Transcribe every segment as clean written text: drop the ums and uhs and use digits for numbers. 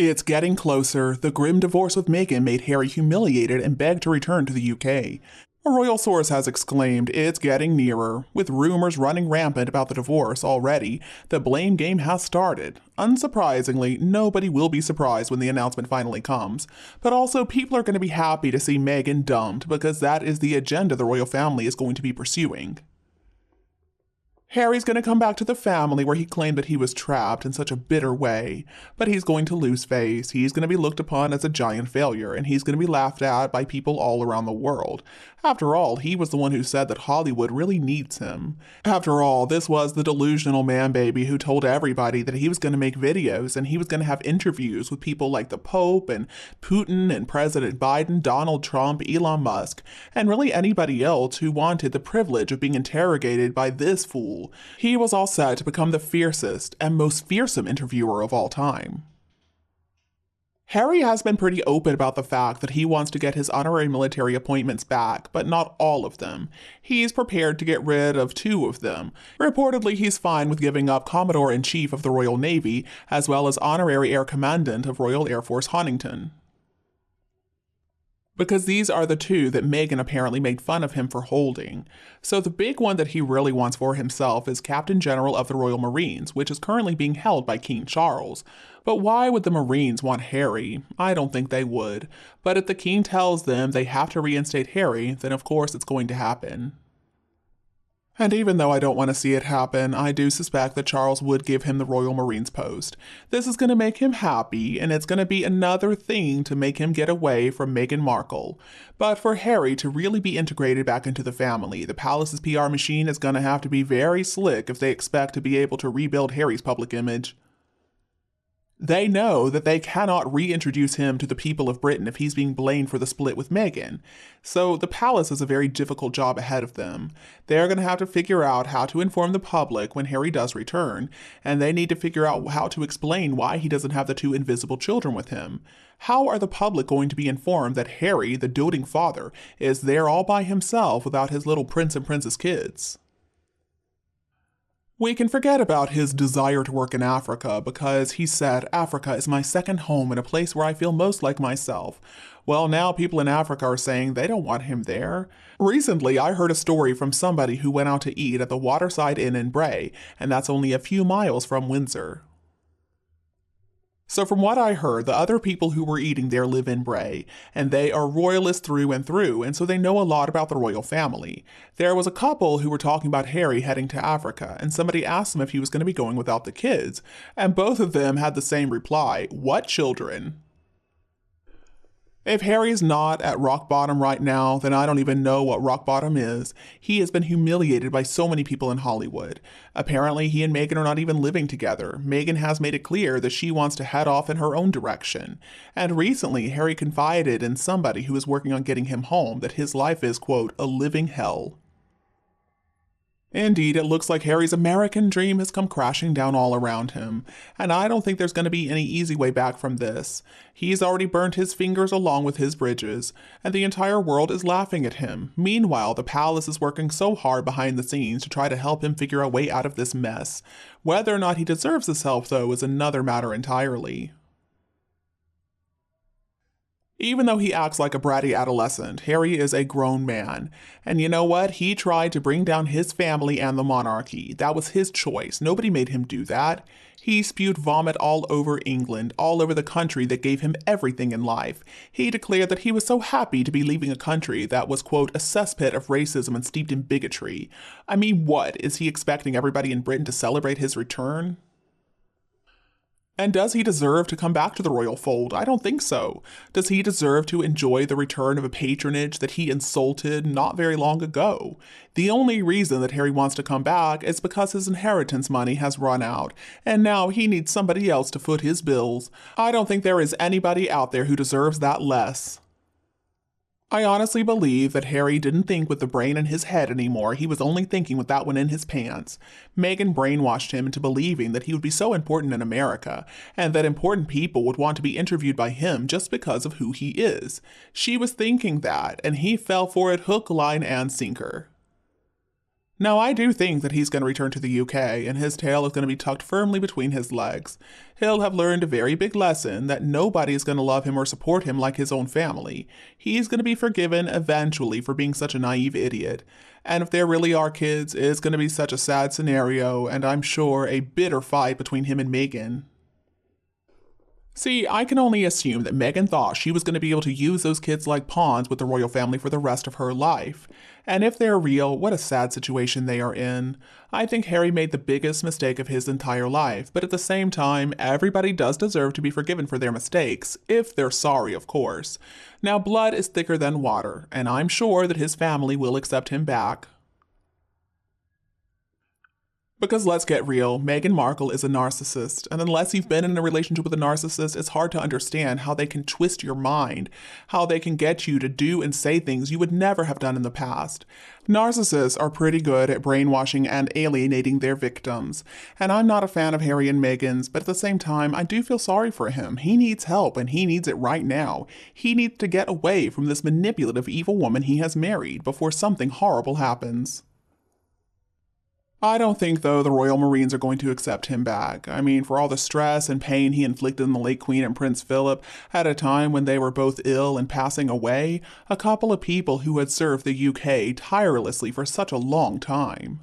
It's getting closer. The grim divorce with Meghan made Harry humiliated and begged to return to the UK. A royal source has exclaimed it's getting nearer. With rumors running rampant about the divorce already, the blame game has started. Unsurprisingly, nobody will be surprised when the announcement finally comes. But also, people are going to be happy to see Meghan dumped because that is the agenda the royal family is going to be pursuing. Harry's going to come back to the family where he claimed that he was trapped in such a bitter way, but he's going to lose face. He's going to be looked upon as a giant failure, and he's going to be laughed at by people all around the world. After all, he was the one who said that Hollywood really needs him. After all, this was the delusional man-baby who told everybody that he was going to make videos and he was going to have interviews with people like the Pope and Putin and President Biden, Donald Trump, Elon Musk, and really anybody else who wanted the privilege of being interrogated by this fool. He was all set to become the fiercest and most fearsome interviewer of all time. Harry has been pretty open about the fact that he wants to get his honorary military appointments back, but not all of them. He's prepared to get rid of 2 of them. Reportedly, he's fine with giving up Commodore-in-Chief of the Royal Navy, as well as Honorary Air Commandant of Royal Air Force Honington, because these are the 2 that Meghan apparently made fun of him for holding. So the big one that he really wants for himself is Captain General of the Royal Marines, which is currently being held by King Charles. But why would the Marines want Harry? I don't think they would. But if the king tells them they have to reinstate Harry, then of course it's going to happen. And even though I don't want to see it happen, I do suspect that Charles would give him the Royal Marines post. This is going to make him happy, and it's going to be another thing to make him get away from Meghan Markle. But for Harry to really be integrated back into the family, the palace's PR machine is going to have to be very slick if they expect to be able to rebuild Harry's public image. They know that they cannot reintroduce him to the people of Britain if he's being blamed for the split with Meghan. So the palace has a very difficult job ahead of them. They're going to have to figure out how to inform the public when Harry does return, and they need to figure out how to explain why he doesn't have the 2 invisible children with him. How are the public going to be informed that Harry, the doting father, is there all by himself without his little prince and princess kids? We can forget about his desire to work in Africa because he said, Africa is my second home and a place where I feel most like myself. Well, now people in Africa are saying they don't want him there. Recently, I heard a story from somebody who went out to eat at the Waterside Inn in Bray, and that's only a few miles from Windsor. So from what I heard, the other people who were eating there live in Bray, and they are royalists through and through, and so they know a lot about the royal family. There was a couple who were talking about Harry heading to Africa, and somebody asked him if he was going to be going without the kids, and both of them had the same reply, "What children?" If Harry's not at rock bottom right now, then I don't even know what rock bottom is. He has been humiliated by so many people in Hollywood. Apparently, he and Meghan are not even living together. Meghan has made it clear that she wants to head off in her own direction. And recently, Harry confided in somebody who is working on getting him home that his life is, quote, a living hell. Indeed, it looks like Harry's American dream has come crashing down all around him, and I don't think there's going to be any easy way back from this. He's already burnt his fingers along with his bridges, and the entire world is laughing at him. Meanwhile, the palace is working so hard behind the scenes to try to help him figure a way out of this mess. Whether or not he deserves this help, though, is another matter entirely. Even though he acts like a bratty adolescent, Harry is a grown man. And you know what? He tried to bring down his family and the monarchy. That was his choice. Nobody made him do that. He spewed vomit all over England, all over the country that gave him everything in life. He declared that he was so happy to be leaving a country that was, quote, a cesspit of racism and steeped in bigotry. I mean, what? Is he expecting everybody in Britain to celebrate his return? And does he deserve to come back to the royal fold? I don't think so. Does he deserve to enjoy the return of a patronage that he insulted not very long ago? The only reason that Harry wants to come back is because his inheritance money has run out, and now he needs somebody else to foot his bills. I don't think there is anybody out there who deserves that less. I honestly believe that Harry didn't think with the brain in his head anymore. He was only thinking with that one in his pants. Meghan brainwashed him into believing that he would be so important in America, and that important people would want to be interviewed by him just because of who he is. She was thinking that, and he fell for it hook, line, and sinker. Now, I do think that he's going to return to the UK, and his tail is going to be tucked firmly between his legs. He'll have learned a very big lesson that nobody is going to love him or support him like his own family. He's going to be forgiven eventually for being such a naive idiot. And if there really are kids, it's going to be such a sad scenario, and I'm sure a bitter fight between him and Meghan. See, I can only assume that Meghan thought she was going to be able to use those kids like pawns with the royal family for the rest of her life. And if they're real, what a sad situation they are in. I think Harry made the biggest mistake of his entire life, but at the same time, everybody does deserve to be forgiven for their mistakes, if they're sorry, of course. Now, blood is thicker than water, and I'm sure that his family will accept him back. Because let's get real, Meghan Markle is a narcissist, and unless you've been in a relationship with a narcissist, it's hard to understand how they can twist your mind, how they can get you to do and say things you would never have done in the past. Narcissists are pretty good at brainwashing and alienating their victims, and I'm not a fan of Harry and Meghan's, but at the same time, I do feel sorry for him. He needs help, and he needs it right now. He needs to get away from this manipulative, evil woman he has married before something horrible happens. I don't think, though, the Royal Marines are going to accept him back. I mean, for all the stress and pain he inflicted on the late Queen and Prince Philip at a time when they were both ill and passing away, a couple of people who had served the UK tirelessly for such a long time.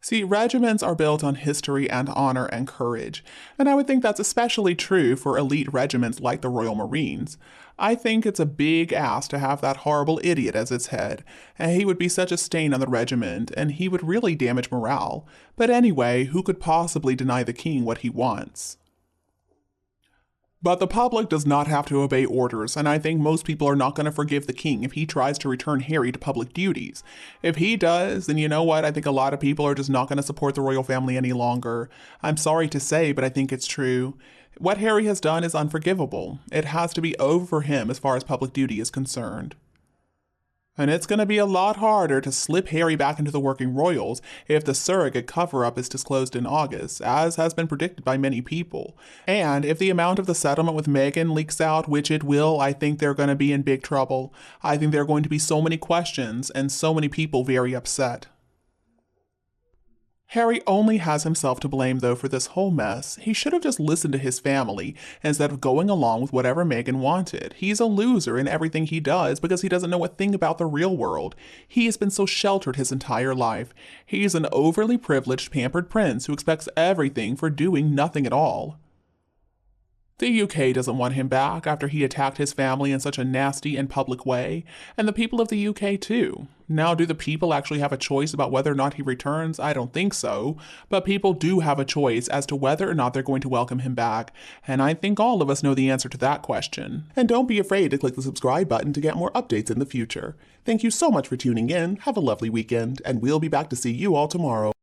See, regiments are built on history and honor and courage, and I would think that's especially true for elite regiments like the Royal Marines. I think it's a big ass to have that horrible idiot as its head, and he would be such a stain on the regiment, and he would really damage morale. But anyway, who could possibly deny the king what he wants? But the public does not have to obey orders, and I think most people are not going to forgive the king if he tries to return Harry to public duties. If he does, then you know what? I think a lot of people are just not going to support the royal family any longer. I'm sorry to say, but I think it's true. What Harry has done is unforgivable. It has to be over for him as far as public duty is concerned. And it's going to be a lot harder to slip Harry back into the working royals if the surrogate cover-up is disclosed in August, as has been predicted by many people. And if the amount of the settlement with Meghan leaks out, which it will, I think they're going to be in big trouble. I think there are going to be so many questions and so many people very upset. Harry only has himself to blame, though, for this whole mess. He should have just listened to his family instead of going along with whatever Meghan wanted. He's a loser in everything he does because he doesn't know a thing about the real world. He has been so sheltered his entire life. He's an overly privileged, pampered prince who expects everything for doing nothing at all. The UK doesn't want him back after he attacked his family in such a nasty and public way, and the people of the UK too. Now, do the people actually have a choice about whether or not he returns? I don't think so, but people do have a choice as to whether or not they're going to welcome him back, and I think all of us know the answer to that question. And don't be afraid to click the subscribe button to get more updates in the future. Thank you so much for tuning in, have a lovely weekend, and we'll be back to see you all tomorrow.